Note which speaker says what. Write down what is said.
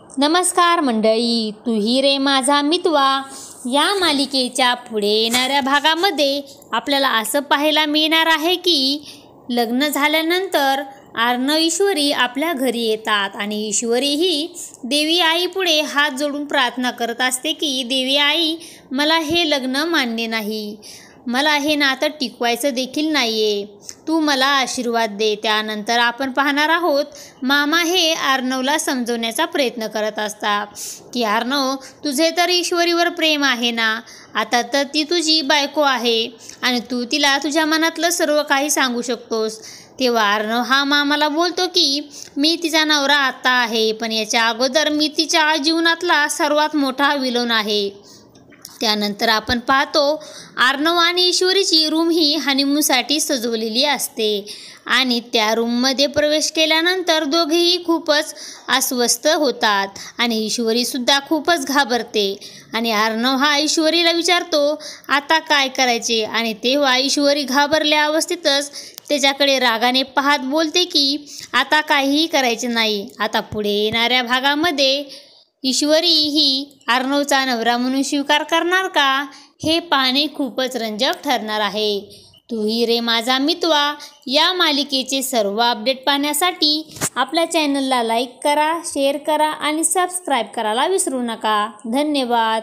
Speaker 1: नमस्कार मंडळी, तूही रे माझा मितवा या मालिकेच्या पुढे येणाऱ्या भागामध्ये आपल्याला असं पाहायला मिळणार आहे की लग्न झाल्यानंतर अर्णव ईश्वरी आपल्या घरी येतात आणि ईश्वरी ही देवी आई पुढे हात जोडून प्रार्थना करत असते की देवी आई, मला हे लग्न मान्य नाही, मला हे नातं टिकवायचं देखील नाही आहे, तू मला आशीर्वाद दे. त्यानंतर आपण पाहणार आहोत मामा हे अर्णवला समजवण्याचा प्रयत्न करत असतात की अर्णव, तुझे तर ईश्वरीवर प्रेम आहे ना, आता तर ती तुझी बायको आहे आणि तू तिला तुझ्या मनातलं सर्व काही सांगू शकतोस. तेव्हा अर्णव हा मामाला बोलतो की मी तिचा नवरा आता आहे, पण याच्या अगोदर मी तिच्या जीवनातला सर्वात मोठा विलन आहे. त्यानंतर आपण पाहतो अर्णव आणि ईश्वरीची रूम ही हनीमूनसाठी सजवलेली असते आणि त्या रूममध्ये प्रवेश केल्यानंतर दोघेही खूपच अस्वस्थ होतात आणि ईश्वरीसुद्धा खूपच घाबरते आणि अर्णव हा ईश्वरीला विचारतो आता काय करायचे, आणि तेव्हा ईश्वरी घाबरल्या अवस्थेतच त्याच्याकडे रागाने पाहत बोलते की आता काहीही करायचे नाही. आता पुढे येणाऱ्या भागामध्ये ईश्वरी ही अर्णवचा नवरा म्हणून स्वीकार करणार का, हे पाहणे खूपच रंजक ठरणार आहे. तूही रे माझा मितवा या मालिकेचे सर्व अपडेट पाहण्यासाठी आपल्या चॅनलला लाईक करा, शेअर करा आणि सबस्क्राईब करायला विसरू नका. धन्यवाद.